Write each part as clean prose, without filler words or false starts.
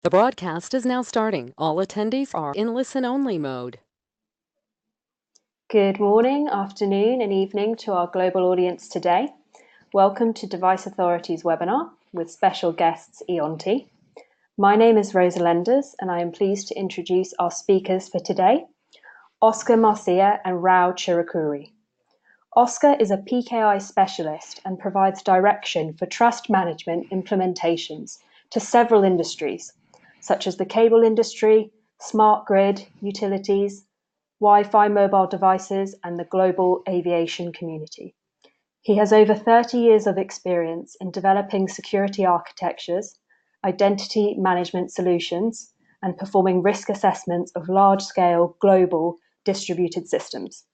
The broadcast is now starting. All attendees are in listen-only mode. Good morning, afternoon, and evening to our global audience today. Welcome to Device Authority's webinar with special guests Eonti. My name is Rosa Lenders, and I am pleased to introduce our speakers for today, Oscar Marcia and Rao Chirukuri. Oscar is a PKI specialist and provides direction for trust management implementations to several industries, such as the cable industry, smart grid, utilities, Wi-Fi mobile devices, and the global aviation community. He has over 30 years of experience in developing security architectures, identity management solutions, and performing risk assessments of large-scale global distributed systems.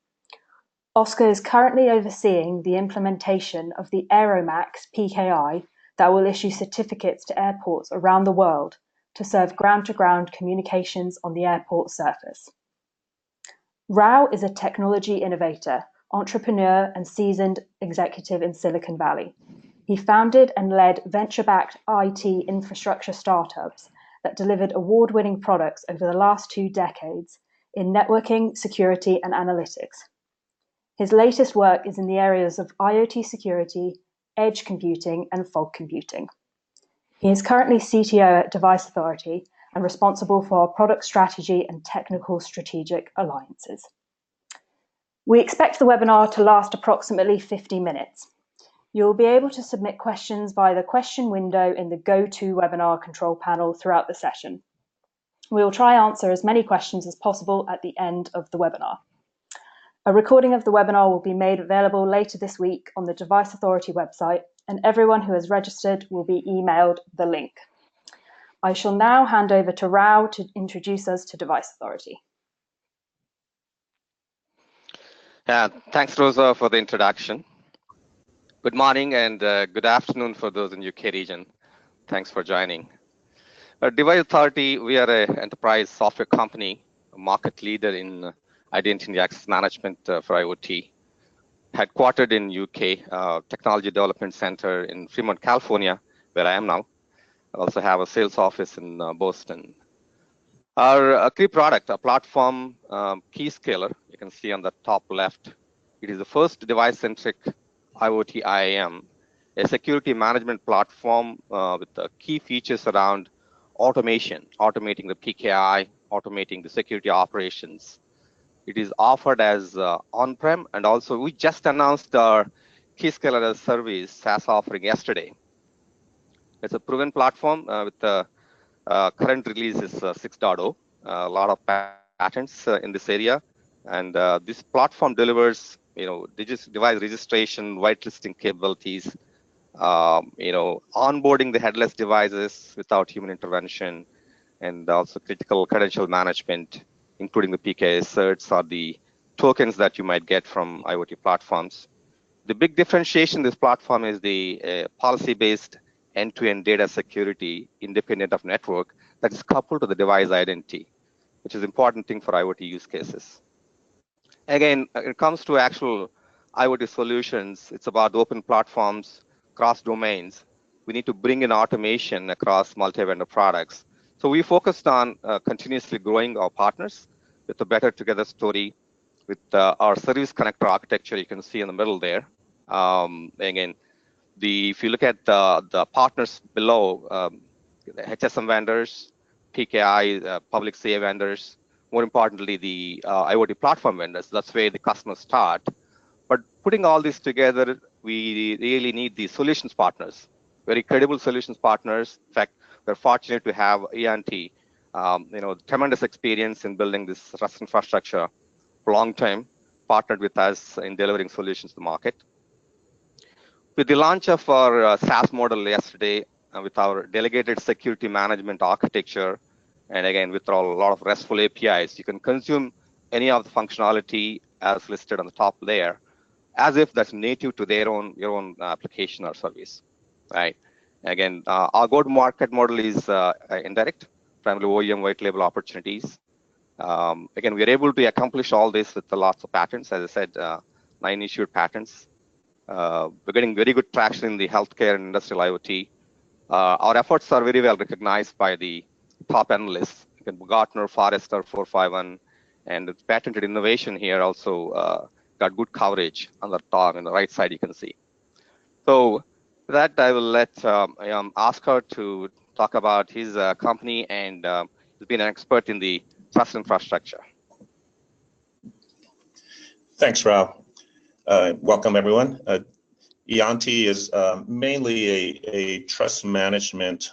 Oscar is currently overseeing the implementation of the Aeromax PKI that will issue certificates to airports around the world to serve ground-to-ground communications on the airport surface. Rao is a technology innovator, entrepreneur, and seasoned executive in Silicon Valley. He founded and led venture-backed IT infrastructure startups that delivered award-winning products over the last 2 decades in networking, security, and analytics. His latest work is in the areas of IoT security, edge computing, and fog computing. He is currently CTO at Device Authority and responsible for our product strategy and technical strategic alliances. We expect the webinar to last approximately 50 minutes. You'll be able to submit questions via the question window in the GoToWebinar control panel throughout the session. We will try answer as many questions as possible at the end of the webinar. A recording of the webinar will be made available later this week on the Device Authority website, and everyone who has registered will be emailed the link. I shall now hand over to Rao to introduce us to Device Authority. Thanks, Rosa, for the introduction. Good morning and good afternoon for those in UK region. Thanks for joining. Device Authority, we are an enterprise software company, a market leader in identity and access management for IoT. Headquartered in UK, Technology Development Center in Fremont, California, where I am now. I also have a sales office in Boston. Our key product, a platform Keyscaler, you can see on the top left. It is the first device-centric IoT IAM, a security management platform with the key features around automation, automating the PKI, automating the security operations. It is offered as on-prem, and also we just announced our Keyscaler as a service SaaS offering yesterday. It's a proven platform with the current release is 6.0. A lot of patents in this area, and this platform delivers, device registration, whitelisting capabilities, onboarding the headless devices without human intervention, and also critical credential management, including the PKI certs or the tokens that you might get from IoT platforms. The big differentiation in this platform is the policy-based end-to-end data security independent of network that is coupled to the device identity, which is an important thing for IoT use cases. Again, when it comes to actual IoT solutions, it's about open platforms, cross domains. We need to bring in automation across multi-vendor products. So we focused on continuously growing our partners with a better together story with our service connector architecture you can see in the middle there. Again, if you look at the partners below, the HSM vendors, PKI, public CA vendors, more importantly, the IoT platform vendors, that's where the customers start. But putting all this together, we really need the solutions partners, very credible solutions partners. In fact, we're fortunate to have Eonti, tremendous experience in building this Rust infrastructure for a long time, partnered with us in delivering solutions to the market. With the launch of our SaaS model yesterday, with our delegated security management architecture, and again, with a lot of RESTful APIs, you can consume any of the functionality as listed on the top layer, as if that's native to your own application or service, right? Again, our go-to-market model is indirect, primarily OEM white label opportunities. Again, we are able to accomplish all this with lots of patents. As I said, 9 issued patents. We're getting very good traction in the healthcare and industrial IoT. Our efforts are very well recognized by the top analysts. Gartner, Forrester, 451, and it's patented innovation here also got good coverage on the top, on the right side you can see. So that I will let Oscar to talk about his company, and he's been an expert in the trust infrastructure. Thanks, Rao. Welcome, everyone. Eonti is mainly a trust management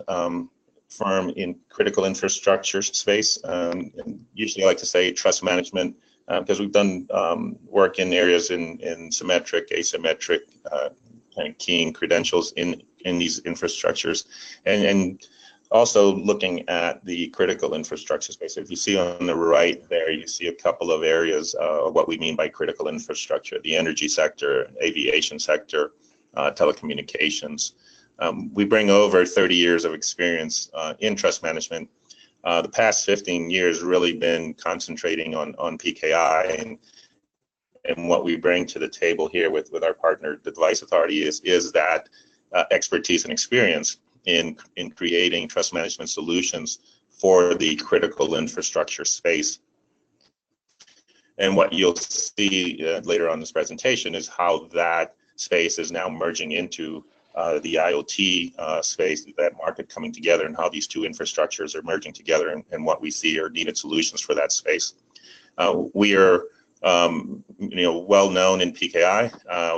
firm in critical infrastructure space. And usually I like to say trust management because we've done work in areas in symmetric, asymmetric, kind of keying credentials in these infrastructures. And also looking at the critical infrastructure space. If you see on the right there, you see a couple of areas of what we mean by critical infrastructure: the energy sector, aviation sector, telecommunications. We bring over 30 years of experience in trust management. The past 15 years really been concentrating on PKI, and what we bring to the table here with our partner, the Device Authority, is that expertise and experience in creating trust management solutions for the critical infrastructure space. And what you'll see later on in this presentation is how that space is now merging into the IoT space, that market coming together, and how these two infrastructures are merging together, and what we see are needed solutions for that space. We are well known in PKI. I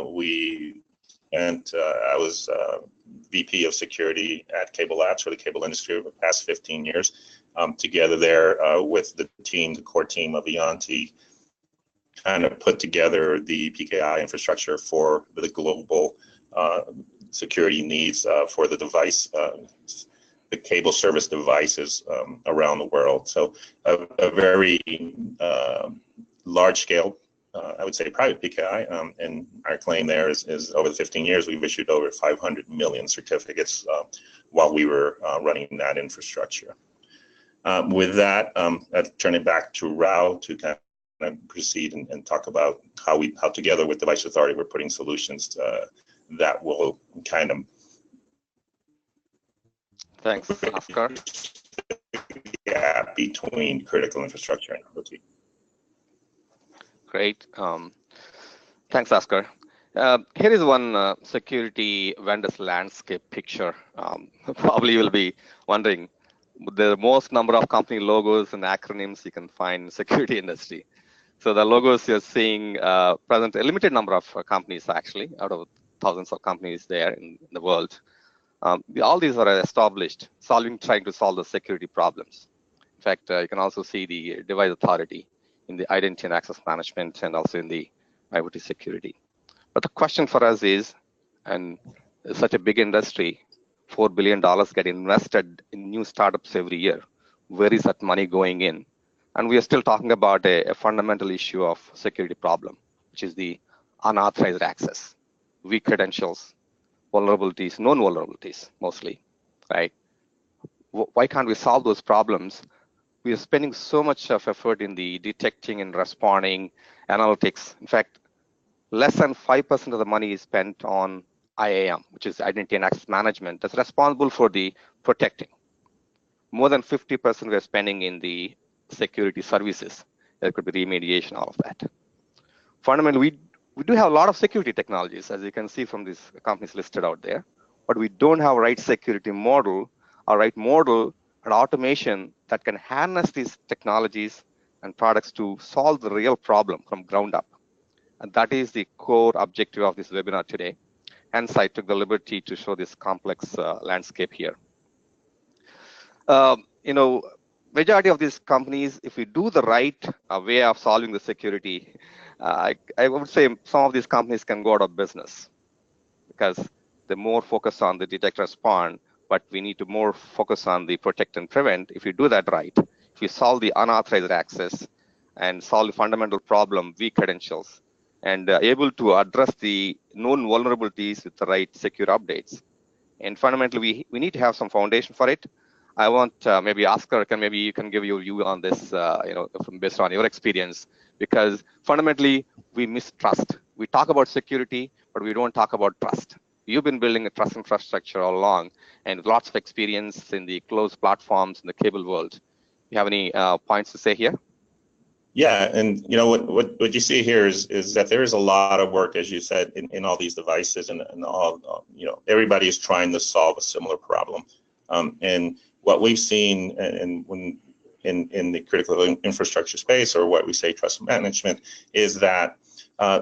was VP of security at Cable Labs for the cable industry over the past 15 years, together there with the team, the core team of Eonti, kind of put together the PKI infrastructure for the global security needs for the device, the cable service devices around the world. So a very large scale, I would say, private PKI, and our claim there is over the 15 years, we've issued over 500 million certificates while we were running that infrastructure. With that, I'll turn it back to Rao to kind of proceed and talk about how together with Device Authority, we're putting solutions that will kind of. Thanks, Oscar. Yeah, between critical infrastructure and IoT. Great. Thanks, Oscar. Here is one security vendors landscape picture. Probably you will be wondering, the most number of company logos and acronyms you can find in security industry. So the logos you're seeing present a limited number of companies, actually, out of thousands of companies there in the world. All these are established, trying to solve the security problems. In fact, you can also see the Device Authority in the identity and access management, and also in the IoT security. But the question for us is, and it's such a big industry, $4 billion get invested in new startups every year. Where is that money going in? And we are still talking about a fundamental issue of security problem, which is the unauthorized access, weak credentials, vulnerabilities, known vulnerabilities mostly, right? Why can't we solve those problems? We are spending so much of effort in the detecting and responding analytics. In fact, less than 5% of the money is spent on IAM, which is identity and access management, that's responsible for the protecting. More than 50% we are spending in the security services. There could be remediation, all of that. Fundamentally, we do have a lot of security technologies, as you can see from these companies listed out there, but we don't have a right security model, or right model and automation that can harness these technologies and products to solve the real problem from ground up. And that is the core objective of this webinar today. Hence, I took the liberty to show this complex landscape here. Majority of these companies, if we do the right way of solving the security, I would say some of these companies can go out of business because they're more focused on the detect respond, but we need to more focus on the protect and prevent. If we do that right, if we solve the unauthorized access and solve the fundamental problem, weak credentials, and able to address the known vulnerabilities with the right secure updates. And fundamentally, we need to have some foundation for it. I want maybe Oscar you can give your view on this, based on your experience, because fundamentally we mistrust. We talk about security, but we don't talk about trust. You've been building a trust infrastructure all along and lots of experience in the closed platforms in the cable world. You have any points to say here? Yeah, and what you see here is that there is a lot of work, as you said, in all these devices, and all everybody is trying to solve a similar problem. And what we've seen, and when in the critical infrastructure space, or what we say trust management, is that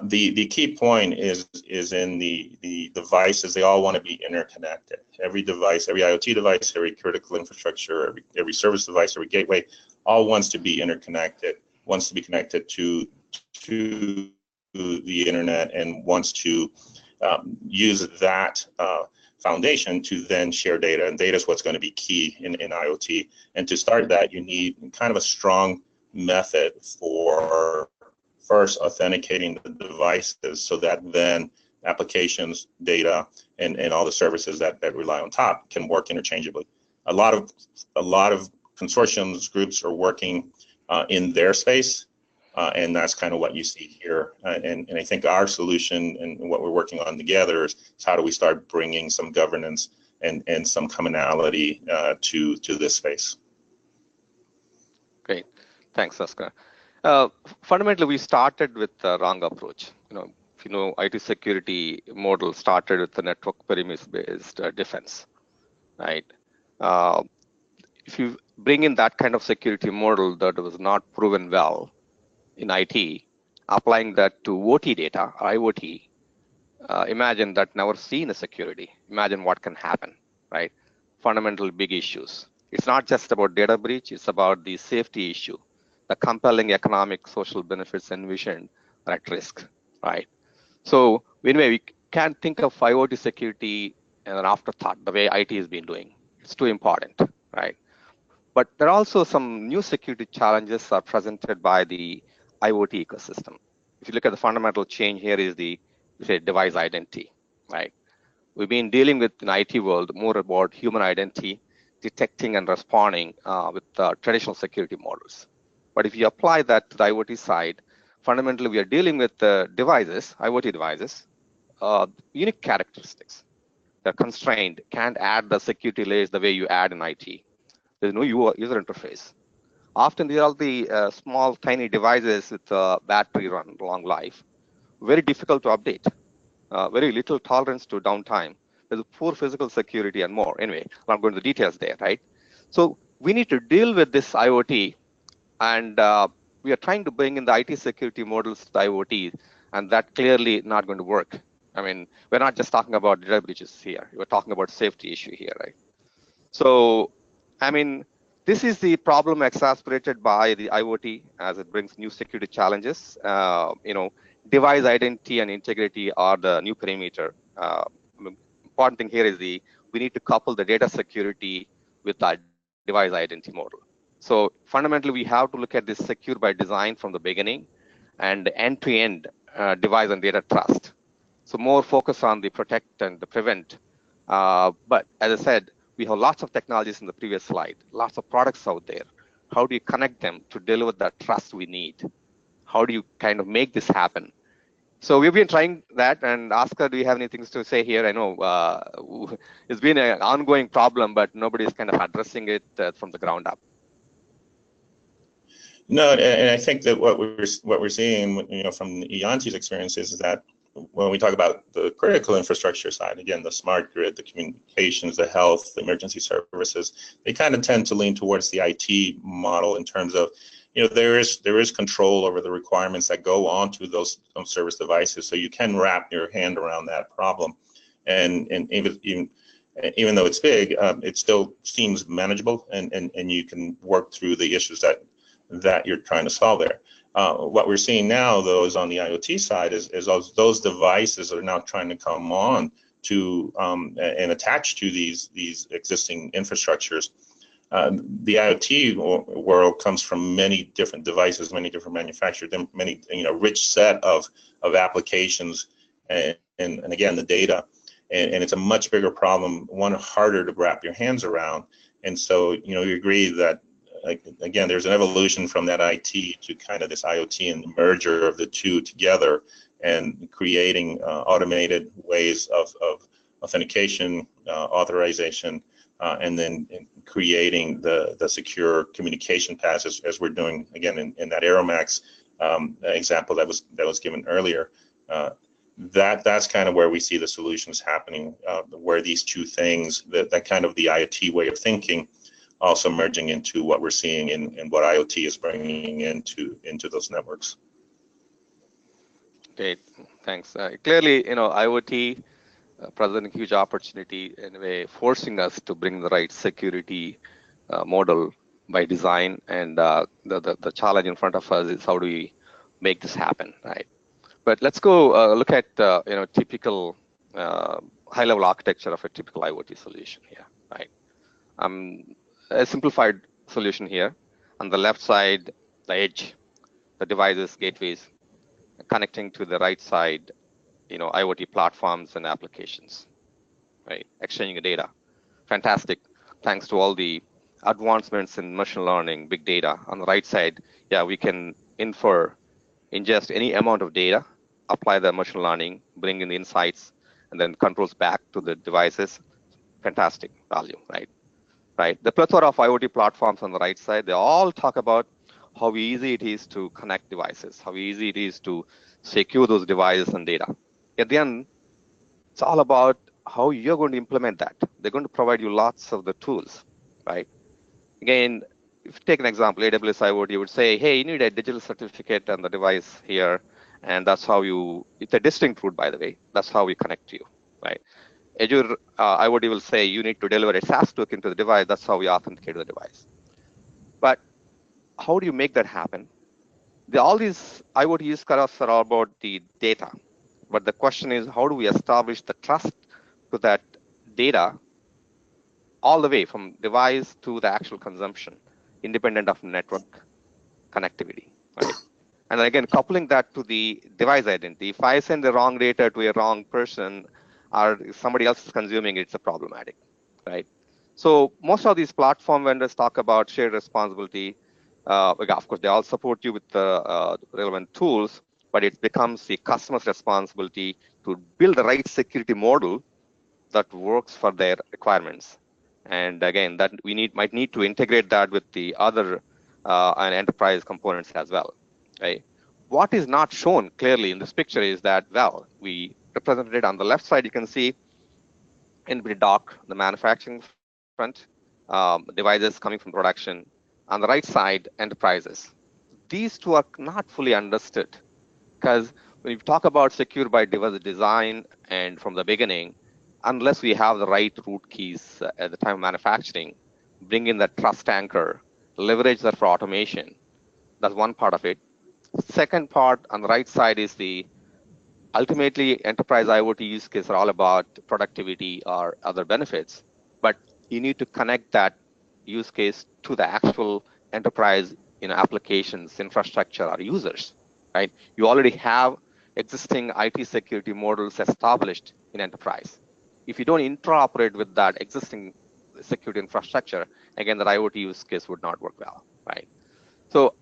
the key point is in the devices. They all want to be interconnected. Every device, every IoT device, every critical infrastructure, every service device, every gateway, all wants to be interconnected. Wants to be connected to the internet, and wants to use that foundation to then share data. And data is what's going to be key in IoT. And to start that, you need kind of a strong method for first authenticating the devices, so that then applications, data, and all the services that rely on top can work interchangeably. A lot of consortiums, groups are working in their space, and that's kind of what you see here. And I think our solution and what we're working on together is how do we start bringing some governance and some commonality to this space. Great, thanks, Oscar. Fundamentally, we started with the wrong approach. If you know, IT security model started with the network perimeter-based defense, right? If you bring in that kind of security model that was not proven well in IT, applying that to OT data, IoT, imagine that never seen a security. Imagine what can happen, right? Fundamental big issues. It's not just about data breach, it's about the safety issue. The compelling economic, social benefits envisioned are at risk, right? So anyway, we can't think of IoT security as an afterthought, the way IT has been doing. It's too important, right? But there are also some new security challenges are presented by the IoT ecosystem. If you look at the fundamental change here is the device identity, right? We've been dealing with in IT world more about human identity, detecting and responding with traditional security models. But if you apply that to the IoT side, fundamentally we are dealing with devices, IoT devices, unique characteristics. They're constrained, can't add the security layers the way you add in IT. There's no user interface. Often these are the small, tiny devices with battery run long life. Very difficult to update. Very little tolerance to downtime. There's poor physical security and more. Anyway, I'm not going to the details there, right? So we need to deal with this IoT, and we are trying to bring in the IT security models to the IoT, and that clearly not going to work. I mean, we're not just talking about data breaches here. We're talking about safety issue here, right? So, I mean, this is the problem exacerbated by the IoT as it brings new security challenges. Device identity and integrity are the new perimeter. Important thing here is we need to couple the data security with that device identity model. So fundamentally, we have to look at this secure by design from the beginning and end-to-end device and data trust. So more focus on the protect and the prevent. But as I said, we have lots of technologies in the previous slide, lots of products out there. How do you connect them to deliver the trust we need? How do you kind of make this happen? So we've been trying that. And Oscar, do you have anything to say here? I know it's been an ongoing problem, but nobody's kind of addressing it from the ground up. No, and I think that what we're seeing, from Eonti's experience is that when we talk about the critical infrastructure side, again, the smart grid, the communications, the health, the emergency services, they kind of tend to lean towards the IT model in terms of, there is control over the requirements that go onto those service devices, so you can wrap your hand around that problem, and even though it's big, it still seems manageable, and you can work through the issues that you're trying to solve there. What we're seeing now, though, is on the IoT side is those devices are now trying to come on to and attach to these existing infrastructures. The IoT world comes from many different devices, many different manufacturers, many rich set of applications, and again the data, and it's a much bigger problem, one harder to wrap your hands around. And so you agree that, again, there's an evolution from that IT to kind of this IoT, and the merger of the two together and creating automated ways of authentication, authorization, and then creating the secure communication paths as we're doing again in that Aeromax example that was given earlier. That's kind of where we see the solutions happening, where these two things, that kind of the IoT way of thinking, also merging into what we're seeing in what IoT is bringing into those networks. Great, thanks. Clearly, IoT presents a huge opportunity in a way, forcing us to bring the right security model by design, and the challenge in front of us is how do we make this happen, right? But let's go look at typical high-level architecture of a typical IoT solution here, right? A simplified solution here. On the left side, the edge, the devices, gateways, connecting to the right side, IoT platforms and applications, right? Exchanging data. Fantastic. Thanks to all the advancements in machine learning, big data. On the right side, yeah, we can ingest any amount of data, apply the machine learning, bring in the insights, and then controls back to the devices. Fantastic value, right? Right. The plethora of IoT platforms on the right side, they all talk about how easy it is to connect devices, how easy it is to secure those devices and data. At the end, it's all about how you're going to implement that. They're going to provide you lots of the tools, right? Again, if you take an example, AWS IoT would say, hey, you need a digital certificate on the device here, and that's how it's a distinct route, by the way. That's how we connect to you, right? Azure IoT will say you need to deliver a SaaS token to the device. That's how we authenticate the device. But how do you make that happen? All these IoT use cases are all about the data. But the question is, how do we establish the trust to that data all the way from device to the actual consumption, independent of network connectivity, right? And then again, coupling that to the device identity. If I send the wrong data to a wrong person, or if somebody else is consuming it, it's a problematic, right? So most of these platform vendors talk about shared responsibility. Of course, they all support you with the relevant tools, but it becomes the customer's responsibility to build the right security model that works for their requirements. And again, that we might need to integrate that with the other and enterprise components as well, right? What is not shown clearly in this picture is that, well, we represented it on the left side. You can see in the dock, the manufacturing front, devices coming from production. On the right side, enterprises. These two are not fully understood, because when you talk about secure by device design and from the beginning, unless we have the right root keys at the time of manufacturing, bring in that trust anchor, leverage that for automation. That's one part of it. Second part on the right side is ultimately enterprise IoT use cases are all about productivity or other benefits, but you need to connect that use case to the actual enterprise applications, infrastructure, or users, right? You already have existing IT security models established in enterprise. If you don't interoperate with that existing security infrastructure, again, the IoT use case would not work well, right? So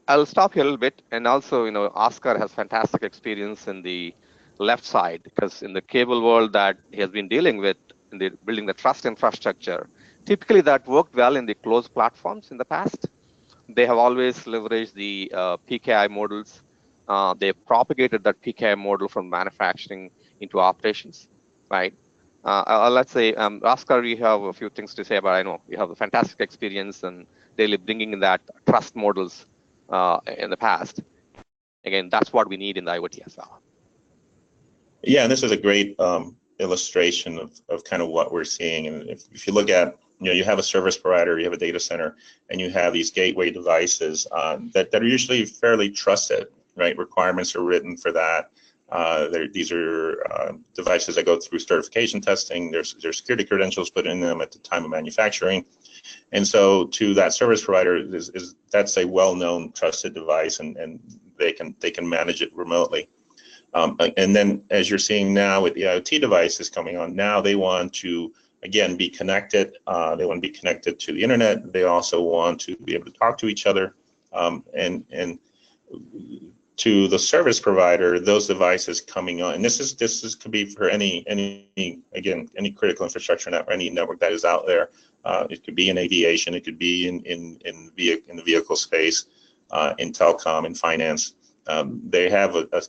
I'll stop here a little bit. And also, Oscar has fantastic experience in the left side, because in the cable world that he has been dealing with in building the trust infrastructure, typically that worked well in the closed platforms in the past. They have always leveraged the PKI models. They propagated that PKI model from manufacturing into operations, right? Let's say, Oscar, you have a few things to say about, I know you have a fantastic experience in really bringing in that trust models in the past. Again, that's what we need in the IoT as well. Yeah, and this is a great illustration of kind of what we're seeing. And if you look at, you have a service provider, you have a data center, and you have these gateway devices that are usually fairly trusted, right? Requirements are written for that. These are devices that go through certification testing. There's security credentials put in them at the time of manufacturing. And so to that service provider, that's a well-known trusted device, and they can manage it remotely. And then as you're seeing now with the IoT devices coming on, now they want to, again, be connected. They want to be connected to the internet. They also want to be able to talk to each other. And to the service provider, those devices coming on, and this could be for any critical infrastructure network, any network that is out there. It could be in aviation, it could be in the vehicle space, in telecom, in finance. They have a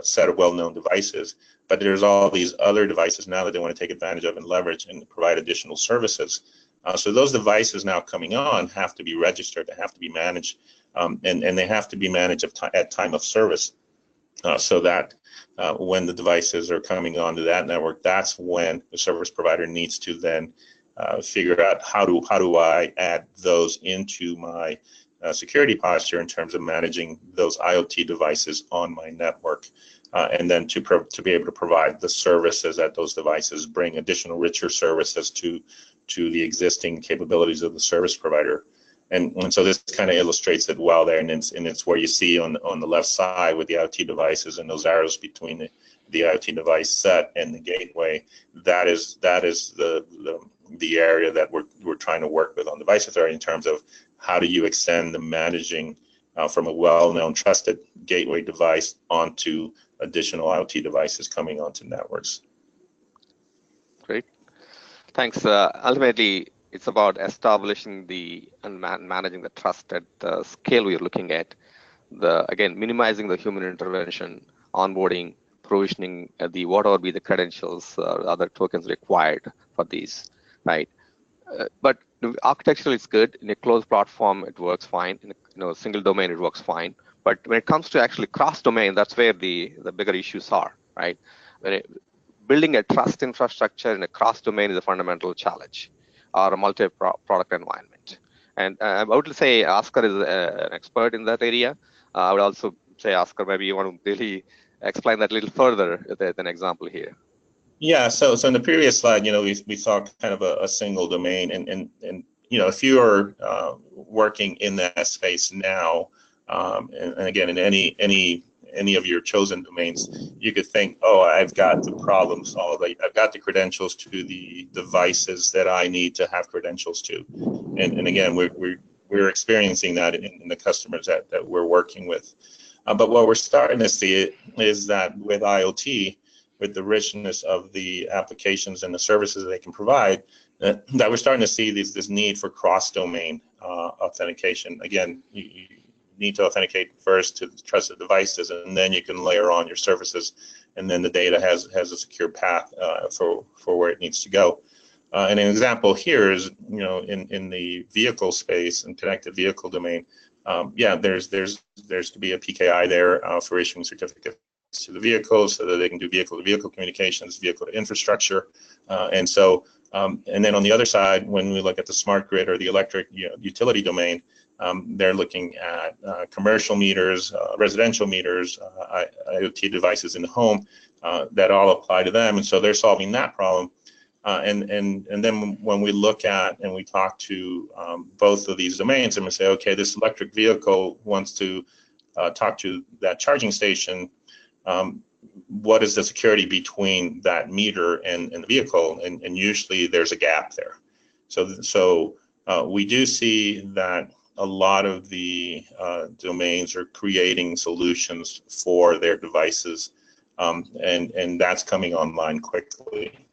set of well-known devices, but there's all these other devices now that they want to take advantage of and leverage and provide additional services. So those devices now coming on have to be registered, they have to be managed, and they have to be managed at time of service, so that when the devices are coming onto that network, that's when the service provider needs to then figure out how do I add those into my security posture in terms of managing those IoT devices on my network, and then to be able to provide the services that those devices bring, additional richer services to the existing capabilities of the service provider. And so this kind of illustrates it well there, and it's where you see on the left side with the IoT devices and those arrows between the IoT device set and the gateway. That is the area that we're trying to work with on Device Authority in terms of how do you extend the managing from a well-known trusted gateway device onto additional IoT devices coming onto networks. Great, thanks. Ultimately, it's about establishing and managing the trust at the scale we are looking at. Again, minimizing the human intervention, onboarding, provisioning, whatever be the credentials or other tokens required for these, right? But architecturally, it's good. In a closed platform, it works fine. In a single domain, it works fine. But when it comes to actually cross-domain, that's where the bigger issues are, right? Building a trust infrastructure in a cross-domain is a fundamental challenge, or a multi-product environment. And I would say Oscar is an expert in that area. I would also say, Oscar, maybe you want to really explain that a little further with an example here. Yeah, so in the previous slide, we saw kind of a single domain, and if you are working in that space now, and again in any of your chosen domains, you could think, oh, I've got the problem solved. I've got the credentials to the devices that I need to have credentials to, and again we're experiencing that in the customers that we're working with. But what we're starting to see is that with IoT, with the richness of the applications and the services that they can provide, that we're starting to see this need for cross-domain authentication. Again, you need to authenticate first to the trusted devices, and then you can layer on your services, and then the data has a secure path for where it needs to go. And an example here is, in the vehicle space and connected vehicle domain, there's to be a PKI there for issuing certificates to the vehicles so that they can do vehicle-to-vehicle communications, vehicle-to-infrastructure, and then on the other side, when we look at the smart grid or the electric utility domain, they're looking at commercial meters, residential meters, IoT devices in the home that all apply to them, and so they're solving that problem. And then when we look at and we talk to both of these domains, and we say, okay, this electric vehicle wants to talk to that charging station. What is the security between that meter and the vehicle? And usually there's a gap there. So we do see that a lot of the domains are creating solutions for their devices, and that's coming online quickly.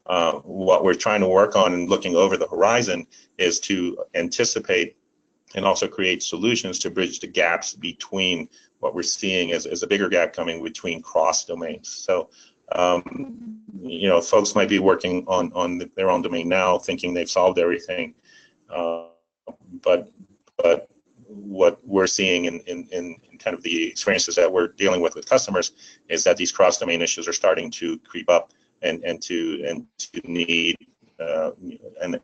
What we're trying to work on and looking over the horizon is to anticipate and also create solutions to bridge the gaps between what we're seeing as a bigger gap coming between cross domains. So, folks might be working on their own domain now, thinking they've solved everything, but what we're seeing in kind of the experiences that we're dealing with customers is that these cross domain issues are starting to creep up and to need and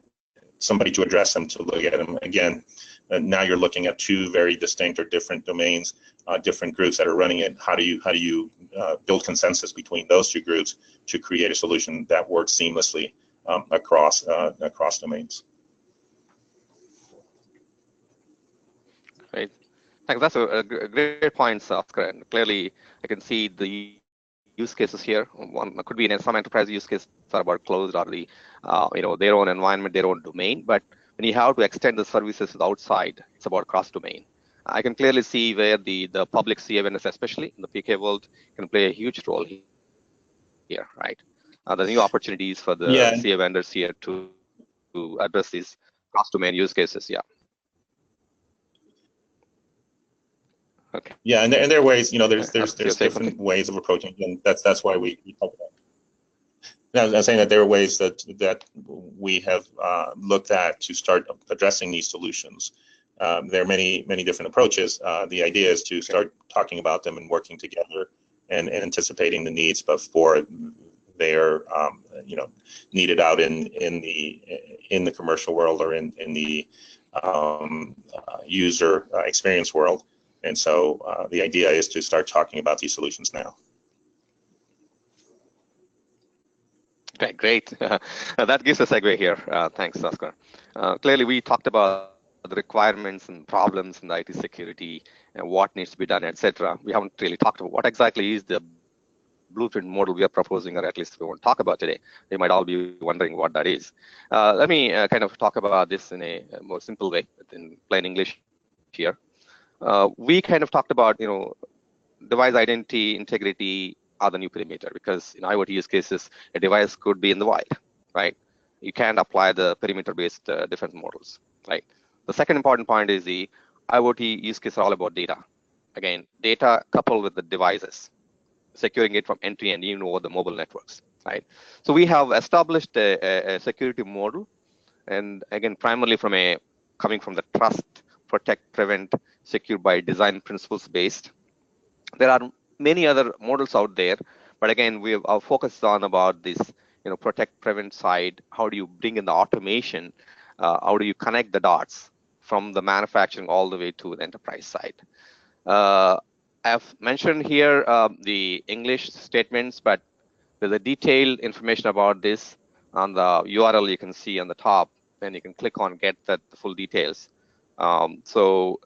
somebody to address them, to look at them again. Now you're looking at two very distinct or different domains, different groups that are running it. How do you build consensus between those two groups to create a solution that works seamlessly across domains? Great, thanks. That's a great point, Oscar. And clearly, I can see the use cases here. One could be in some enterprise use cases are about closed or the their own environment, their own domain. But when you have to extend the services outside, it's about cross-domain. I can clearly see where the public CA vendors, especially in the PK world, can play a huge role here, right? The new opportunities for the Yeah. CA vendors here to address these cross-domain use cases. Yeah. Okay. Yeah, and there are ways, you know, there's You're saying different something? ways of approaching it, and that's why we talk about it. I'm saying that there are ways that we have looked at to start addressing these solutions. There are many different approaches. The idea is to start talking about them and working together and anticipating the needs before they're you know, needed out in the commercial world or in the user experience world. And so the idea is to start talking about these solutions now. Okay, great. That gives a segue here. Thanks, Oscar. Clearly, we talked about the requirements and problems in the IT security and what needs to be done, etc. We haven't really talked about what exactly is the blueprint model we are proposing, or at least we won't talk about today. They might all be wondering what that is. Let me kind of talk about this in a more simple way, in plain English here. We kind of talked about, you know, device identity, integrity are the new perimeter, because in IoT use cases, a device could be in the wild, right? You can't apply the perimeter-based defense models, right? The second important point is the IoT use cases are all about data. Again, data coupled with the devices, securing it from end to end, even over the mobile networks, right? So we have established a security model, and again, primarily coming from the trust, protect, prevent, secure by design principles based. There are many other models out there, but again, we are focused on about this, you know, protect, prevent side. How do you bring in the automation? How do you connect the dots from the manufacturing all the way to the enterprise side? I've mentioned here the English statements, but there's a detailed information about this on the URL you can see on the top, and you can click on get the full details. So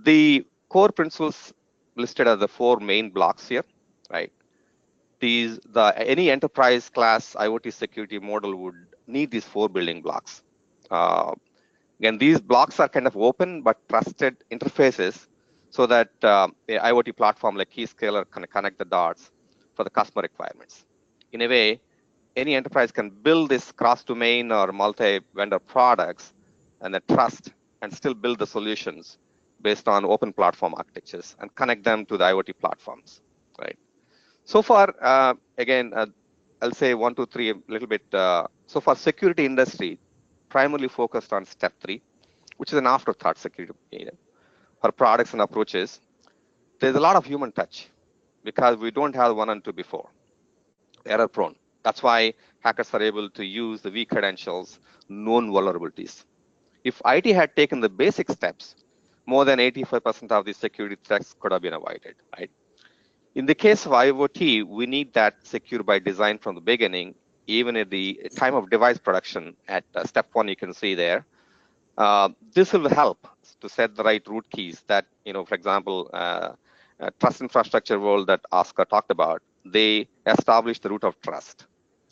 the core principles listed as the 4 main blocks here, right? Any enterprise class IoT security model would need these 4 building blocks. Again, these blocks are kind of open but trusted interfaces, so that the IoT platform like Keyscaler can connect the dots for the customer requirements. In a way, any enterprise can build this cross-domain or multi-vendor products and then trust and still build the solutions based on open platform architectures and connect them to the IoT platforms, right? So far, again, I'll say 1, 2, 3 a little bit. So far, security industry primarily focused on step 3, which is an afterthought security for products and approaches. There's a lot of human touch because we don't have 1 and 2 before. Error prone. That's why hackers are able to use the weak credentials, known vulnerabilities. If IT had taken the basic steps, more than 85% of the security threats could have been avoided, right? In the case of IoT, we need that secure by design from the beginning, even at the time of device production. At step 1, you can see there. This will help to set the right root keys that, you know, for example, trust infrastructure world that Oscar talked about, they established the root of trust,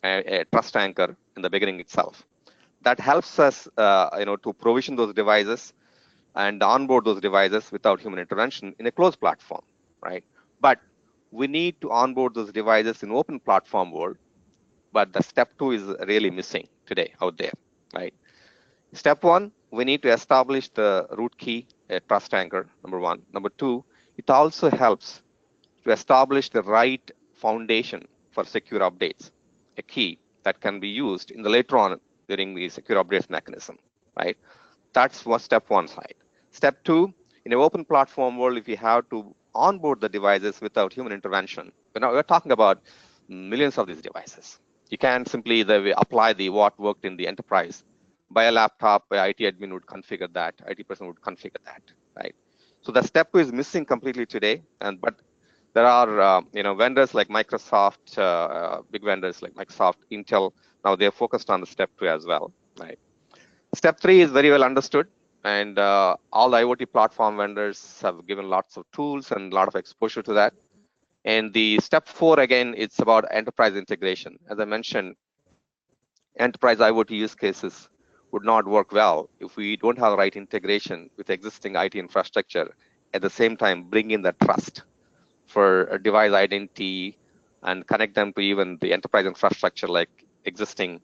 a trust anchor in the beginning itself. That helps us, you know, to provision those devices and onboard those devices without human intervention in a closed platform, right? But we need to onboard those devices in open platform world, but the step 2 is really missing today out there, right? Step 1, we need to establish the root key, a trust anchor, number 1. Number 2, it also helps to establish the right foundation for secure updates, a key that can be used in the later on during the secure updates mechanism, right? That's what step 1 side. Step 2, in an open platform world, if you have to onboard the devices without human intervention, we're talking about millions of these devices. You can't simply apply what worked in the enterprise. By a laptop, an IT admin would configure that, IT person would configure that, right? So the step 2 is missing completely today, but there are you know, vendors like Microsoft, big vendors like Microsoft, Intel. Now they're focused on the step 2 as well, right? Step 3 is very well understood, and all the IoT platform vendors have given lots of tools and a lot of exposure to that. And the step 4, again, it's about enterprise integration. As I mentioned, enterprise IoT use cases would not work well if we don't have the right integration with existing IT infrastructure, at the same time bring in the trust for a device identity and connect them to even the enterprise infrastructure like existing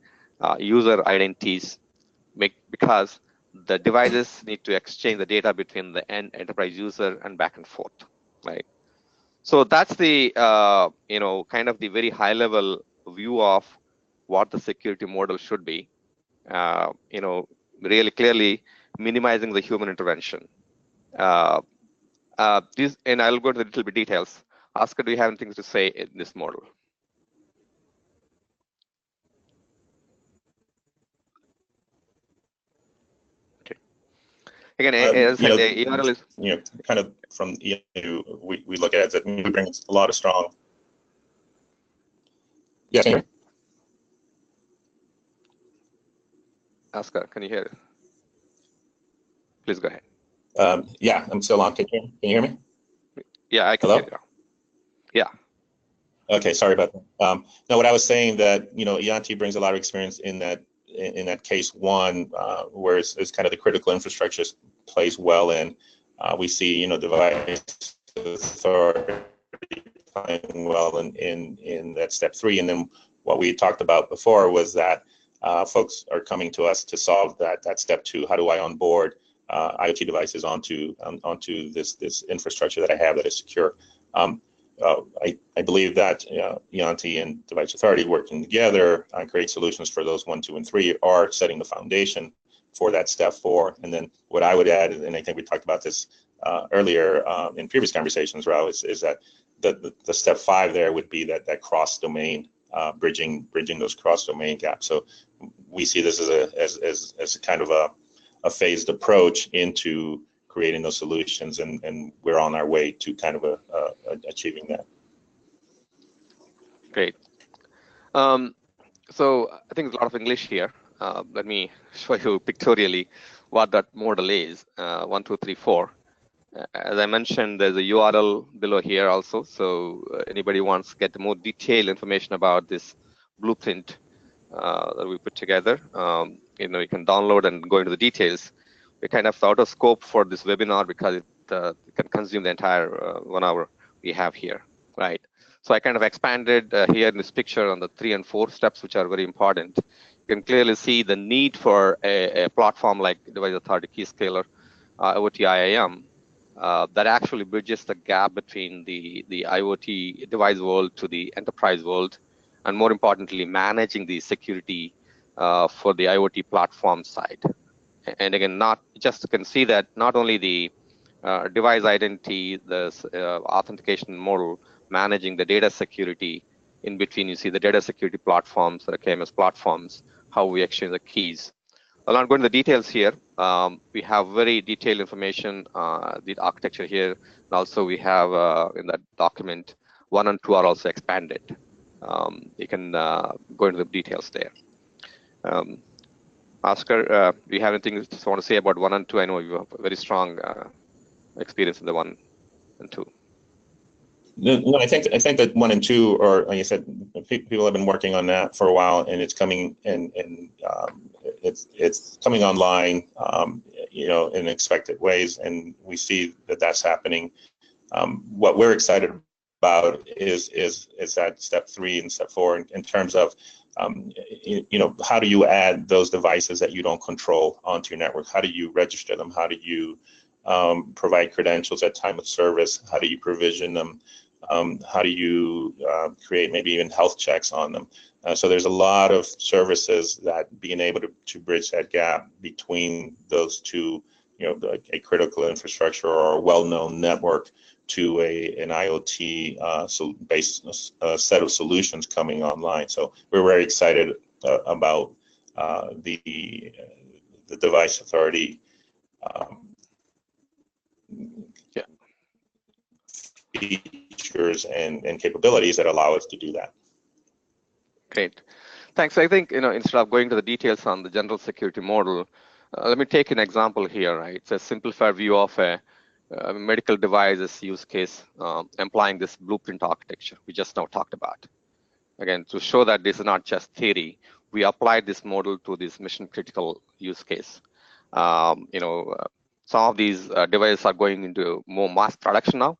user identities, because the devices need to exchange the data between the end enterprise user and back and forth, right? So that's the kind of the very high level view of what the security model should be. Really clearly minimizing the human intervention. And I'll go into the little bit details. Oscar, do you have anything to say in this model? Okay. Again, as I said, ERL is kind of from we look at it that we bring a lot of strong. Yeah. Can you hear me? Oscar, can you hear it? Please go ahead. Yeah, I'm still on. Can you hear me? Yeah, I can Hello? hear you. Yeah. Okay, sorry about that. No, what I was saying that Eonti brings a lot of experience in that case one, where it's kind of the critical infrastructure plays well in. We see device authority playing well in that step three, and then what we talked about before was that folks are coming to us to solve that step two. How do I onboard IoT devices onto this infrastructure that I have that is secure? I believe that Eonti and Device Authority working together on create solutions for those 1, 2, and 3 are setting the foundation for that step 4. And then what I would add, and I think we talked about this earlier in previous conversations, Rao, is that the step 5 there would be that cross domain, bridging those cross domain gaps. So we see this as a kind of a phased approach into creating those solutions, and we're on our way to kind of achieving that. Great. So I think there's a lot of English here. Let me show you pictorially what that model is. 1, 2, 3, 4. As I mentioned, there's a URL below here also. So anybody wants to get more detailed information about this blueprint that we put together, you can download and go into the details. We're kind of out of scope for this webinar because it can consume the entire 1 hour we have here, right? So I kind of expanded here in this picture on the 3 and 4 steps, which are very important. You can clearly see the need for a platform like Device Authority Keyscaler, IoT IAM, that actually bridges the gap between the IoT device world to the enterprise world, and more importantly, managing the security for the IoT platform side. And again, not just you can see that not only the device identity, the authentication model, managing the data security in between. You see the data security platforms, the KMS platforms, how we exchange the keys. I'll not go into the details here. We have very detailed information, the architecture here. And also we have in that document, 1 and 2 are also expanded. You can go into the details there. Oscar, do you have anything you want to say about 1 and 2? I know you have a very strong experience in the 1 and 2. No, I think that 1 and 2, or like you said, people have been working on that for a while, and it's coming and it's coming online, in expected ways, and we see that that's happening. What we're excited about is that step 3 and step 4 in terms of how do you add those devices that you don't control onto your network? How do you register them? How do you provide credentials at time of service? How do you provision them? How do you create maybe even health checks on them? So there's a lot of services that being able to bridge that gap between those two, a critical infrastructure or a well-known network to an IoT based set of solutions coming online. So we're very excited about the Device Authority features and capabilities that allow us to do that. Great, thanks. I think instead of going to the details on the general security model, let me take an example here. Right, it's a simplified view of a medical devices use case, employing this blueprint architecture we just now talked about. Again, to show that this is not just theory, we applied this model to this mission critical use case. So some of these devices are going into more mass production now.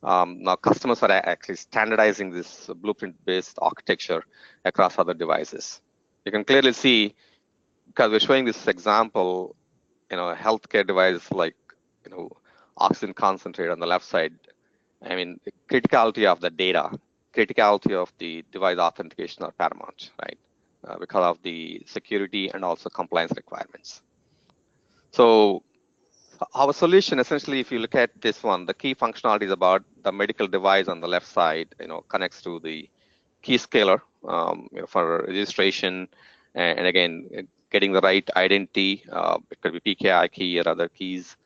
Now customers are actually standardizing this blueprint-based architecture across other devices. You can clearly see, because we're showing this example, a healthcare device like, oxygen concentrator on the left side. I mean, the criticality of the data, criticality of the device authentication are paramount, right? Because of the security and also compliance requirements. So our solution, essentially, if you look at this one, the key functionality is about the medical device on the left side, connects to the key scaler for registration, and again, getting the right identity. It could be PKI key or other keys,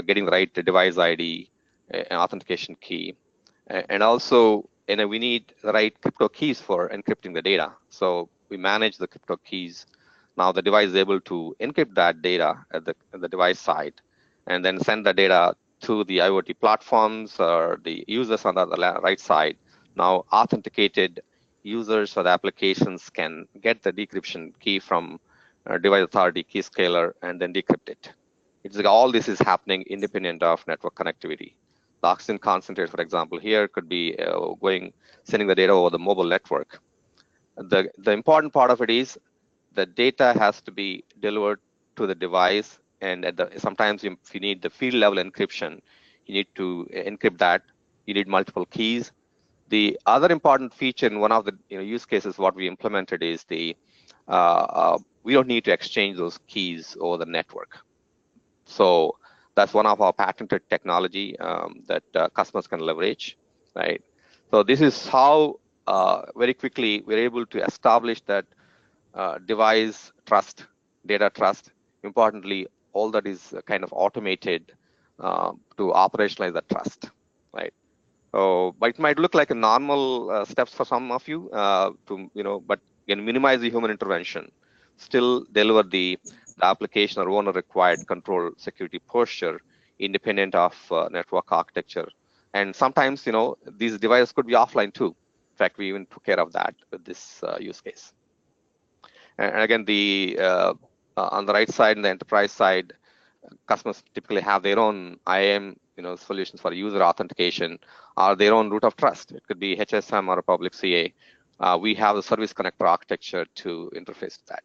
getting the right device ID, and authentication key. And also, we need the right crypto keys for encrypting the data. So we manage the crypto keys. Now the device is able to encrypt that data at the device side, and then send the data to the IoT platforms or the users on the right side. Now authenticated users or the applications can get the decryption key from device authority key scaler and then decrypt it. It's like all this is happening independent of network connectivity. The oxygen concentrator, for example, here could be sending the data over the mobile network. The important part of it is the data has to be delivered to the device, and sometimes if you need the field level encryption, you need to encrypt that. You need multiple keys. The other important feature in one of the use cases what we implemented is we don't need to exchange those keys over the network. So that's one of our patented technology that customers can leverage, right? So this is how very quickly we're able to establish that device trust, data trust. Importantly, all that is kind of automated to operationalize that trust, right? So, but it might look like a normal steps for some of you but again, minimize the human intervention, still deliver the application or owner required control security posture independent of network architecture. And sometimes, these devices could be offline too. In fact, we even took care of that with this use case. And again, on the right side, in the enterprise side, customers typically have their own IAM solutions for user authentication or their own root of trust. It could be HSM or a public CA. We have the service connector architecture to interface with that.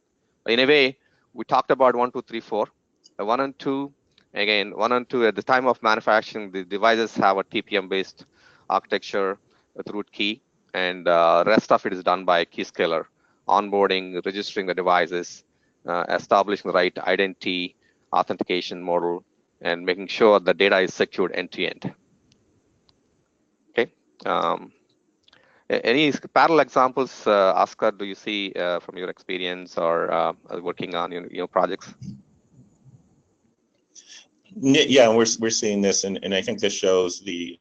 In a way, we talked about 1, 2, 3, 4. 1 and 2, again, 1 and 2 at the time of manufacturing, the devices have a TPM-based architecture with root key, and rest of it is done by key scaler, onboarding, registering the devices, establishing the right identity, authentication model, and making sure the data is secured end to end. Okay. Any parallel examples, Oscar, do you see from your experience or working on your projects? Yeah, we're seeing this, and I think this shows the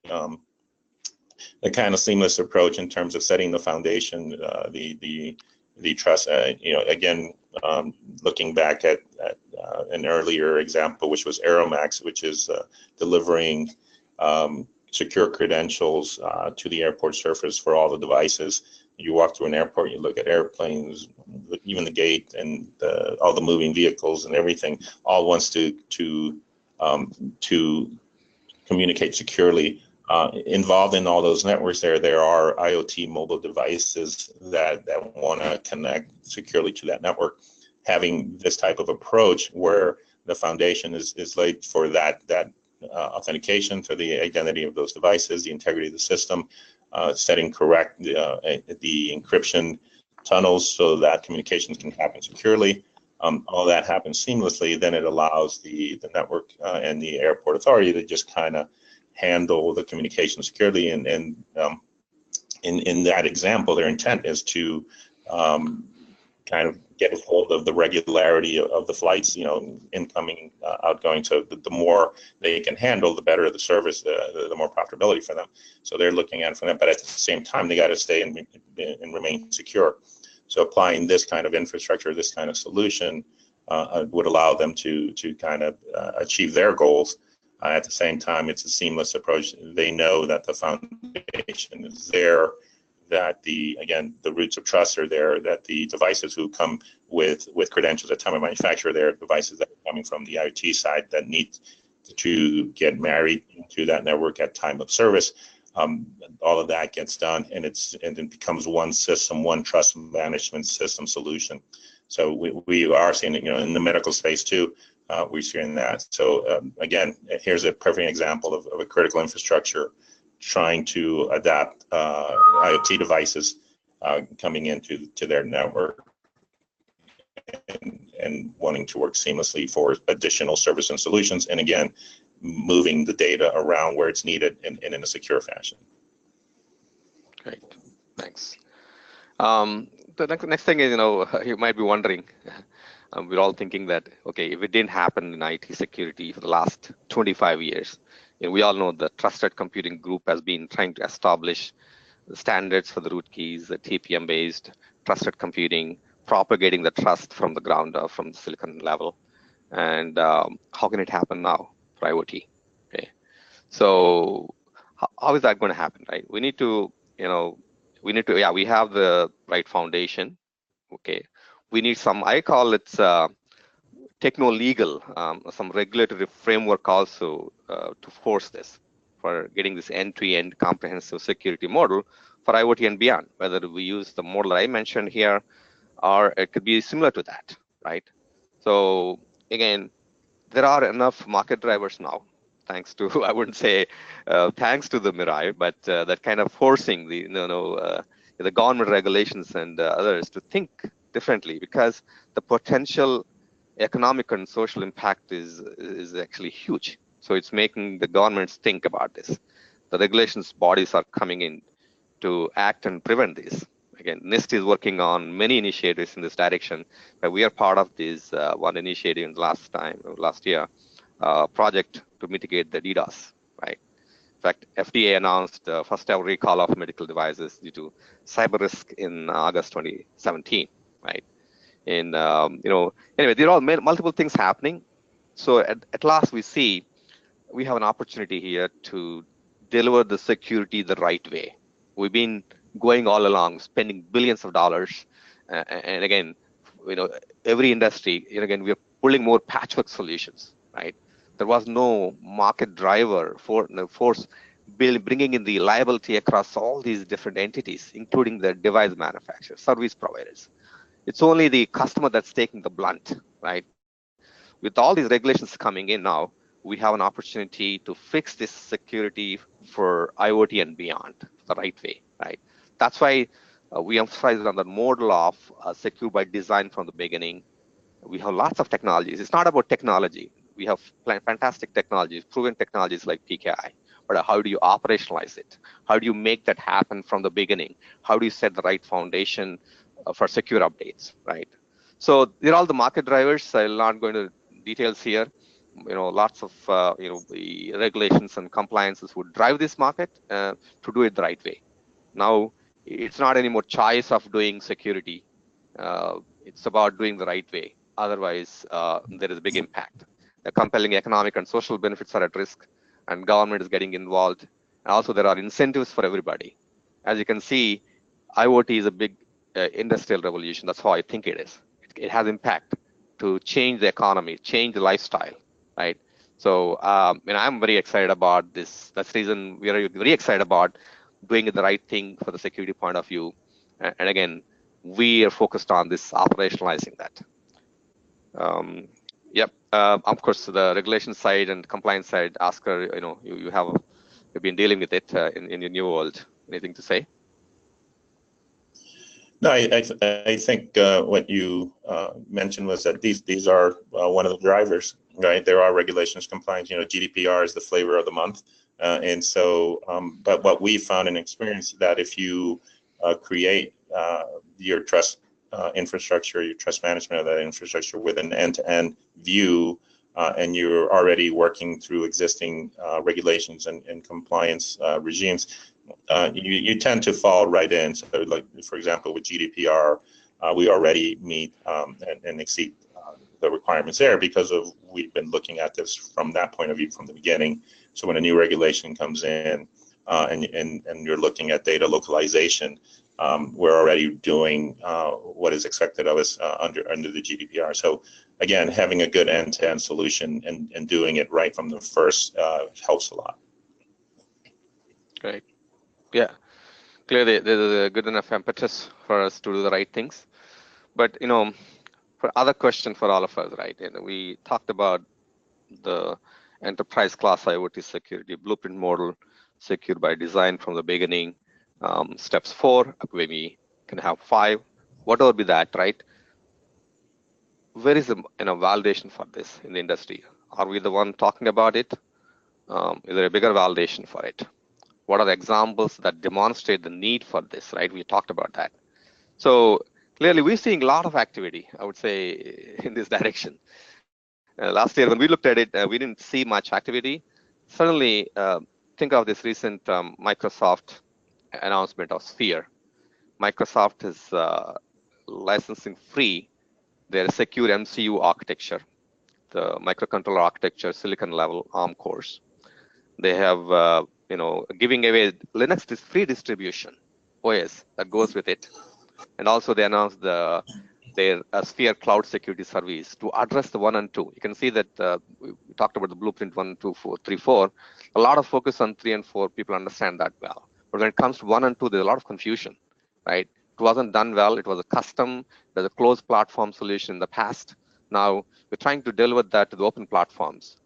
kind of seamless approach in terms of setting the foundation, the trust. Again, looking back at an earlier example, which was Aeromax, which is delivering secure credentials to the airport surface for all the devices. You walk through an airport, you look at airplanes, even the gate and all the moving vehicles and everything, all wants to communicate securely. Involved in all those networks, there are IoT mobile devices that want to connect securely to that network. Having this type of approach where the foundation is laid for that authentication for the identity of those devices, the integrity of the system, setting correct the encryption tunnels so that communications can happen securely. All that happens seamlessly, then it allows the network and the airport authority to just kind of handle the communication securely. And in that example, their intent is to kind of get a hold of the regularity of the flights, incoming, outgoing. So the more they can handle, the better the service, the more profitability for them. So they're looking at it from that, but at the same time, they got to stay and remain secure. So applying this kind of infrastructure, this kind of solution would allow them to kind of achieve their goals. At the same time, it's a seamless approach. They know that the foundation is there, that the roots of trust are there, that the devices who come with credentials at time of manufacture, they're devices that are coming from the IoT side that need to get married to that network at time of service. All of that gets done, and it becomes one system, one trust management system solution. So we are seeing it, in the medical space too. We're seeing that. So again, here's a perfect example of a critical infrastructure trying to adapt IoT devices coming into their network and wanting to work seamlessly for additional service and solutions. And again, moving the data around where it's needed and in a secure fashion. Great, thanks. The next thing is, you might be wondering, we're all thinking that, okay, if it didn't happen in IT security for the last 25 years, we all know the Trusted Computing Group has been trying to establish the standards for the root keys, the TPM-based trusted computing, propagating the trust from the ground up, from the silicon level. And how can it happen now for IoT? Okay, so how is that going to happen, right? We need to, we have the right foundation. Okay, we need some, I call it techno-legal, some regulatory framework also to force this, for getting this end-to-end comprehensive security model for IoT and beyond, whether we use the model I mentioned here, or it could be similar to that, right? So again, there are enough market drivers now, thanks to, I wouldn't say thanks to the Mirai, but that kind of forcing the government regulations and others to think differently, because the potential economic and social impact is actually huge. So it's making the governments think about this. The regulations bodies are coming in to act and prevent this. Again, NIST is working on many initiatives in this direction, but we are part of this one initiative last year, project to mitigate the DDoS, right? In fact, FDA announced first ever recall of medical devices due to cyber risk in August 2017, right? And anyway, there are multiple things happening. So at last we have an opportunity here to deliver the security the right way. We've been going all along, spending billions of dollars, and again, every industry, again, we are pulling more patchwork solutions, right? There was no market driver for force bringing in the liability across all these different entities, including the device manufacturers, service providers. It's only the customer that's taking the blunt, right? With all these regulations coming in now, we have an opportunity to fix this security for IoT and beyond the right way, right? That's why we emphasize on the model of secure by design from the beginning. We have lots of technologies. It's not about technology. We have fantastic technologies, proven technologies like PKI, but how do you operationalize it? How do you make that happen from the beginning? How do you set the right foundation for secure updates, right? So they're all the market drivers. I'm not going to details here. Lots of the regulations and compliances would drive this market to do it the right way. Now, it's not any more choice of doing security. It's about doing the right way. Otherwise, there is a big impact. The compelling economic and social benefits are at risk, and government is getting involved. And also, there are incentives for everybody. As you can see, IoT is a big industrial revolution. That's how I think it is. It has impact to change the economy, change the lifestyle, right? So, I'm very excited about this. That's the reason we are very excited about doing the right thing for the security point of view. And again, we are focused on this, operationalizing that. Yep. Of course, the regulation side and compliance side, Oscar, you've been dealing with it in your new world. Anything to say? No, I think what you mentioned was that these are one of the drivers, right? There are regulations, compliance. GDPR is the flavor of the month, and so. But what we found and experienced that if you create your trust infrastructure, your trust management of that infrastructure with an end-to-end view, and you're already working through existing regulations and compliance regimes. You tend to fall right in. So, like for example, with GDPR, we already meet and exceed the requirements there because of we've been looking at this from that point of view from the beginning. So when a new regulation comes in and you're looking at data localization, we're already doing what is expected of us under the GDPR. So again, having a good end-to-end solution and doing it right from the first helps a lot. Great. Yeah. Clearly, there's a good enough impetus for us to do the right things. But, for other question for all of us, right? We talked about the enterprise class IoT security blueprint model, secure by design from the beginning. Steps 4, where we can have 5, whatever be that, right? Where is the validation for this in the industry? Are we the one talking about it? Is there a bigger validation for it? What are the examples that demonstrate the need for this, right? We talked about that. So clearly, we're seeing a lot of activity, I would say, in this direction. Last year, when we looked at it, we didn't see much activity. Suddenly, think of this recent Microsoft announcement of Sphere. Microsoft is licensing free their secure MCU architecture, the microcontroller architecture, silicon level ARM cores. They have, giving away Linux free distribution, OS, that goes with it. And also they announced their Sphere Cloud Security Service to address the 1 and 2. You can see that we talked about the blueprint 1, 2, 4, 3, 4. A lot of focus on 3 and 4, people understand that well. But when it comes to 1 and 2, there's a lot of confusion, right? It wasn't done well. It was a custom. There's a closed platform solution in the past. Now we're trying to deliver that to the open platforms.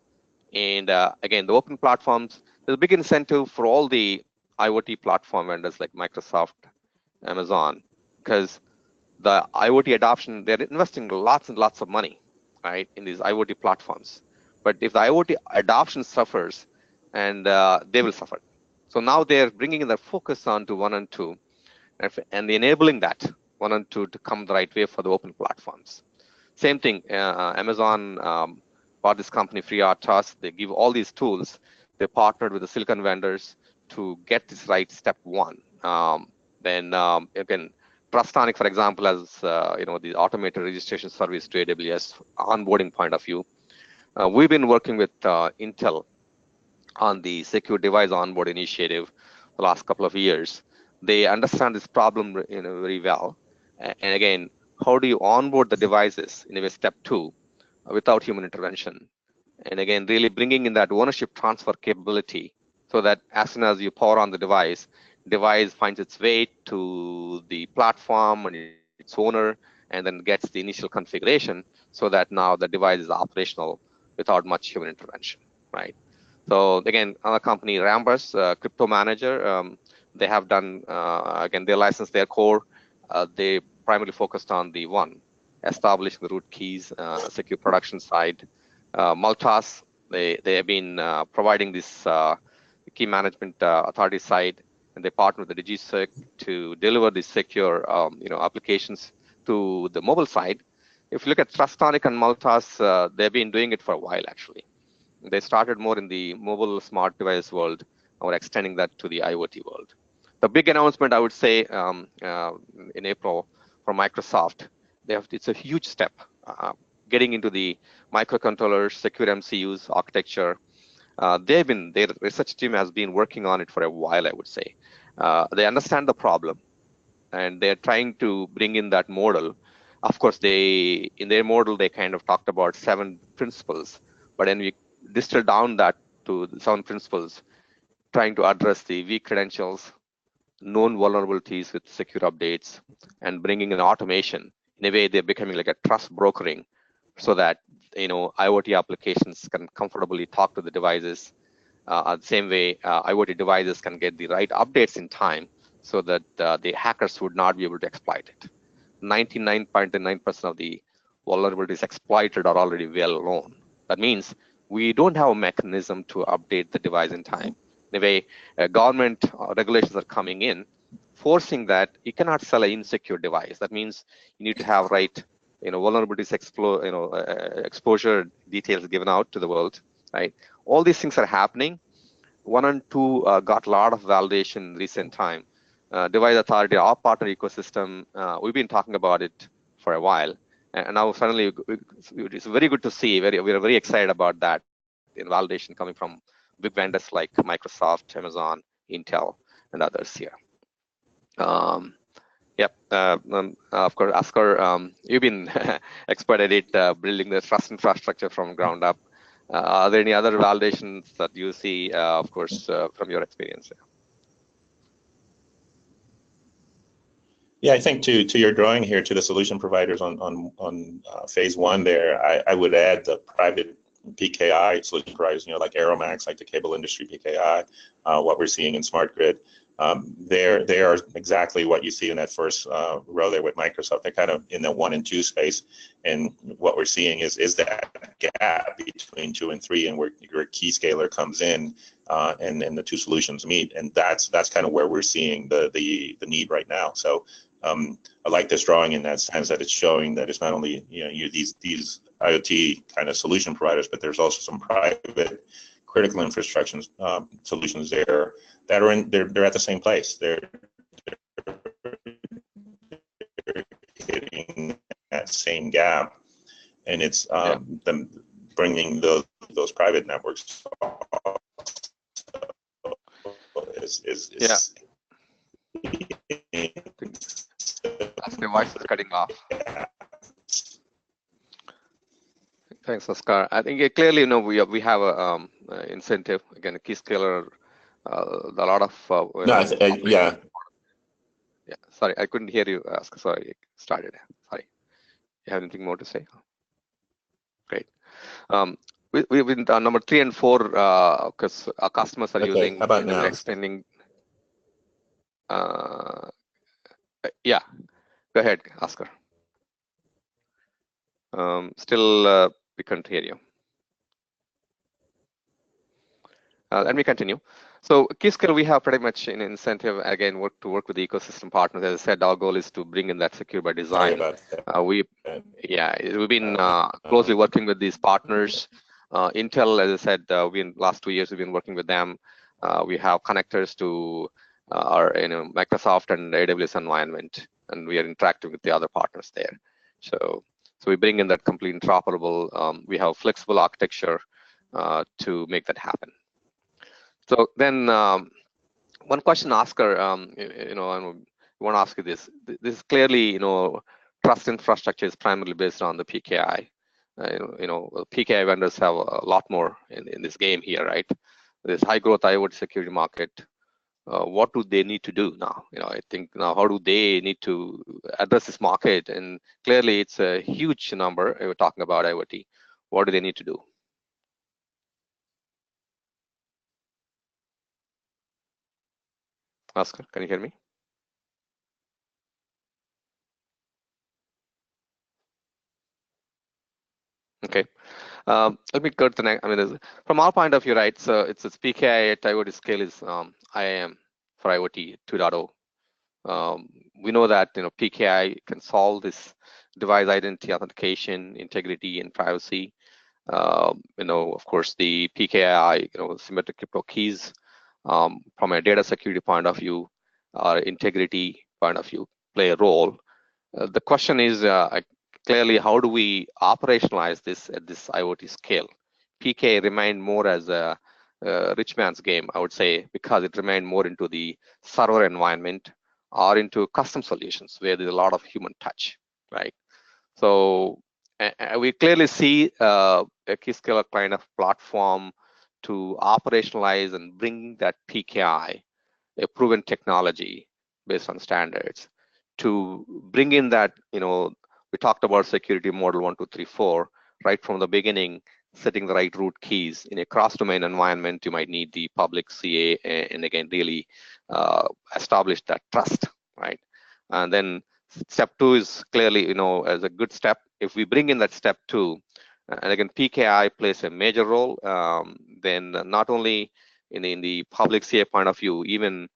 And again, the open platforms, there's a big incentive for all the IoT platform vendors like Microsoft, Amazon, because the IoT adoption, they're investing lots and lots of money, right, in these IoT platforms. But if the IoT adoption suffers, and they will suffer. So now they're bringing their focus on to 1 and 2, and enabling that 1 and 2 to come the right way for the open platforms. Same thing, Amazon bought this company, FreeRTOS. They give all these tools. They partnered with the silicon vendors to get this right, step 1. Then again, Trustonic, for example, has the automated registration service to AWS onboarding point of view. We've been working with Intel on the secure device onboard initiative the last couple of years. They understand this problem very well. And again, how do you onboard the devices in a way, step 2, without human intervention? And again, really bringing in that ownership transfer capability so that as soon as you power on the device finds its way to the platform and its owner, and then gets the initial configuration so that now the device is operational without much human intervention, right? So again, our company, Rambus, crypto manager, they have done, again, they licensed their core. They primarily focused on the establishing the root keys, secure production side. Maltas, they have been providing this key management authority side, and they partner with the DigiSec to deliver these secure applications to the mobile side. If you look at Trustonic and Maltas, they've been doing it for a while, actually. They started more in the mobile smart device world, and we're extending that to the IoT world. The big announcement, I would say, in April from Microsoft, it's a huge step, getting into the microcontrollers, secure MCUs architecture. Their research team has been working on it for a while, I would say. They understand the problem, and they're trying to bring in that model. Of course, in their model, they kind of talked about 7 principles, but then we distill down that to 7 principles, trying to address the weak credentials, known vulnerabilities with secure updates, and bringing in automation. In a way, they're becoming like a trust brokering, so that IoT applications can comfortably talk to the devices. The same way, IoT devices can get the right updates in time, so that the hackers would not be able to exploit it. 99.9% of the vulnerabilities exploited are already well known. That means we don't have a mechanism to update the device in time. In a way, government regulations are coming in, forcing that you cannot sell an insecure device. That means you need to have right, vulnerabilities exposure details given out to the world, right? All these things are happening. 1 and 2 got a lot of validation in recent time. Device Authority, our partner ecosystem, we've been talking about it for a while, and now suddenly it's very good to see. We are very excited about that in validation coming from big vendors like Microsoft, Amazon, Intel, and others here. Yep. Of course, Askar, you've been expert at it, building the trust infrastructure from ground up. Are there any other validations that you see, of course, from your experience? Yeah, I think to your drawing here to the solution providers on phase one there, I would add the private PKI solution providers, like Aeromax, like the cable industry PKI, what we're seeing in smart grid. They are exactly what you see in that first row there with Microsoft. They're kind of in the 1 and 2 space, and what we're seeing is that gap between 2 and 3, and where Keyscaler comes in, and the two solutions meet, and that's kind of where we're seeing the need right now. So I like this drawing in that sense that it's showing that it's not only these IoT kind of solution providers, but there's also some private critical infrastructure solutions there that are they're at the same place. They're hitting that same gap, and it's them bringing those private networks is Your voice is cutting off. Thanks, Oscar. I think clearly, we have a incentive again. Keyscaler, a lot of yeah. Sorry, I couldn't hear you, Oscar. Sorry, started. Sorry. You have anything more to say? Great. We've been number 3 and 4 because our customers are using. How about now? Extending. Yeah. Go ahead, Oscar. Still, we can't hear you. Let me continue. So Keyscaler, we have pretty much an incentive again to work with the ecosystem partners. As I said, our goal is to bring in that secure by design. We've been closely working with these partners. Intel, as I said, in the last 2 years we've been working with them. We have connectors to our Microsoft and AWS environment, and we are interacting with the other partners there. So we bring in that complete interoperable. We have flexible architecture to make that happen. So then, one question, Oscar, I want to ask you this. This is clearly, trust infrastructure is primarily based on the PKI. PKI vendors have a lot more in this game here, right? This high growth IoT security market. What do they need to do now? I think now, how do they need to address this market? And clearly, it's a huge number. We're talking about IoT. What do they need to do? Oscar, can you hear me? Okay. Let me go to the next. From our point of view, right? So it's PKI at IoT scale is IAM for IoT 2.0. We know that PKI can solve this device identity authentication, integrity, and privacy. Of course, the PKI, symmetric crypto keys. From a data security point of view, or integrity point of view, play a role. The question is clearly, how do we operationalize this at this IoT scale? PKI remained more as a rich man's game, I would say, because it remained more into the server environment or into custom solutions where there's a lot of human touch, right? So we clearly see a Keyscaler kind of platform to operationalize and bring that PKI, a proven technology based on standards, to bring in that, we talked about security model 1, 2, 3, 4, right from the beginning, setting the right root keys. In a cross-domain environment, you might need the public CA, and again, really establish that trust, right? And then step 2 is clearly, as a good step. If we bring in that step 2, and again, PKI plays a major role, then not only in the public CA point of view, even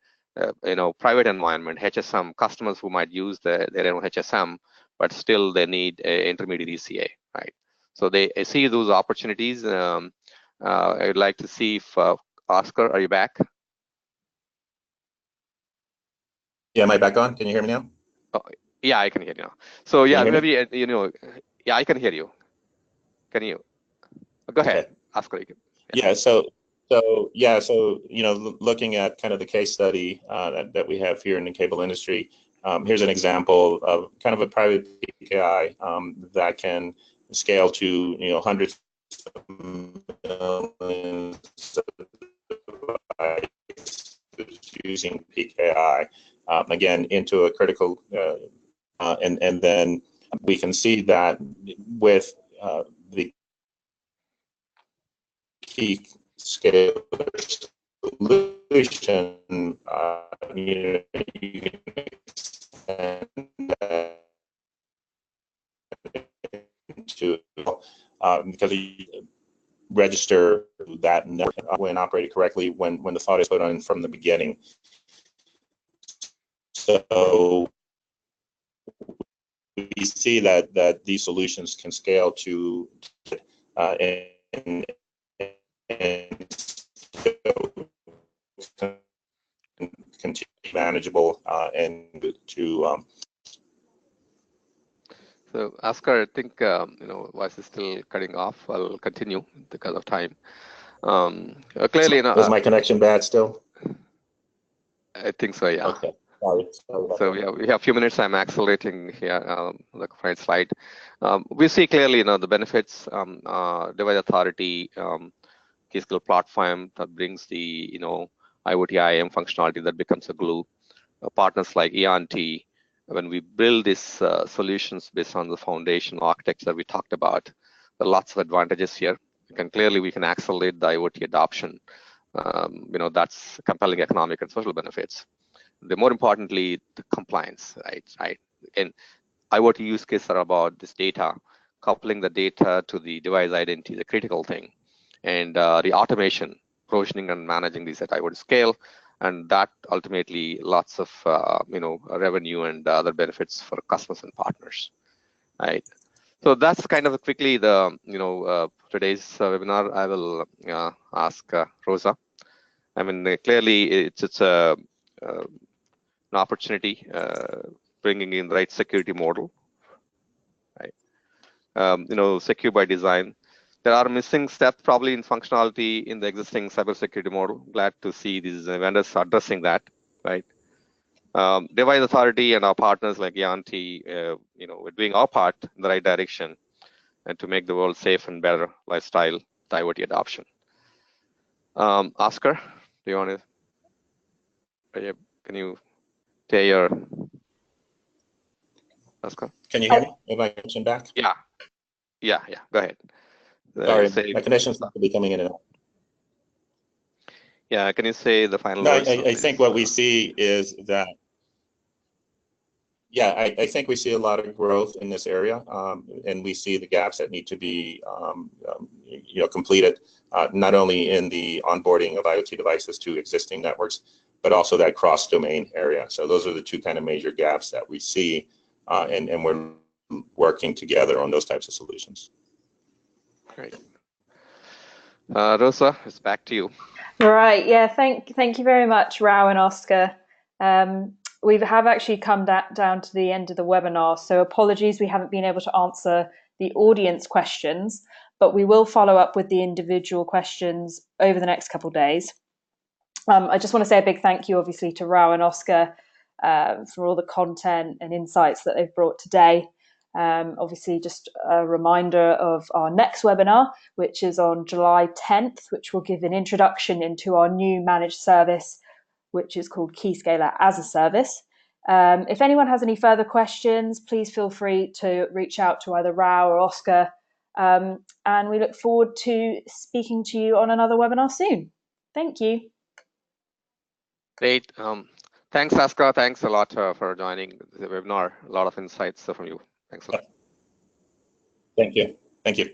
private environment, HSM, customers who might use their own HSM, but still they need an intermediate CA, right? So they see those opportunities. I would like to see if Oscar, are you back? Yeah, am I back on? Can you hear me now? Oh, yeah, I can hear you now. So yeah, maybe yeah, I can hear you. Can you go ahead, Okay. Oscar? So looking at kind of the case study that we have here in the cable industry, Here's an example of kind of a private PKI that can scale to hundreds of millions of devices using PKI again into a critical and then we can see that with the key scale solution, you can extend that to because you register that network when operated correctly when the thought is put on from the beginning. So we see that these solutions can scale to and continue manageable and to. So, Oscar, I think voice is still cutting off. I'll continue because of time. Clearly, is my connection bad still? I think so. Yeah. Okay. Sorry so we have a few minutes. I'm accelerating here. The current slide. We see clearly, the benefits. Device authority, key skill platform that brings the IoT IAM functionality that becomes a glue. Partners like Eonti, when we build these solutions based on the foundation architecture we talked about, there are lots of advantages here. We can accelerate the IoT adoption. That's compelling economic and social benefits. The more importantly, the compliance, right? And IoT use cases are about this data, coupling the data to the device identity, the critical thing, and the automation, provisioning and managing these at IoT scale, and that ultimately lots of revenue and other benefits for customers and partners, right? So that's kind of quickly the today's webinar. I will ask Rosa. I mean, clearly it's an opportunity bringing in the right security model, right? Secure by design. There are missing steps probably in functionality in the existing cybersecurity model. Glad to see these vendors addressing that, right? Device authority and our partners like Eonti, we're doing our part in the right direction and to make the world safe and better lifestyle, the IoT adoption. Oscar, do you want to, can you say your, Oscar? Can you hear me? Am I connection back? Yeah, go ahead. Sorry, my connection's not be coming in and out. Yeah, can you say the final no, words? I think what we see is that, I think we see a lot of growth in this area, and we see the gaps that need to be, completed, not only in the onboarding of IoT devices to existing networks, but also that cross-domain area. So those are the two kind of major gaps that we see, and we're working together on those types of solutions. Great. Rosa, it's back to you. Right. Yeah. Thank you very much, Rao and Oscar. We have actually come down to the end of the webinar, so apologies we haven't been able to answer the audience questions, but we will follow up with the individual questions over the next couple of days. I just want to say a big thank you, obviously, to Rao and Oscar for all the content and insights that they've brought today. Obviously, just a reminder of our next webinar, which is on July 10th, which will give an introduction into our new managed service, which is called Keyscaler as a Service. If anyone has any further questions, please feel free to reach out to either Rao or Oscar. And we look forward to speaking to you on another webinar soon. Thank you. Great. Thanks, Oscar. Thanks a lot for joining the webinar. A lot of insights from you. Thanks a lot. Thank you. Thank you.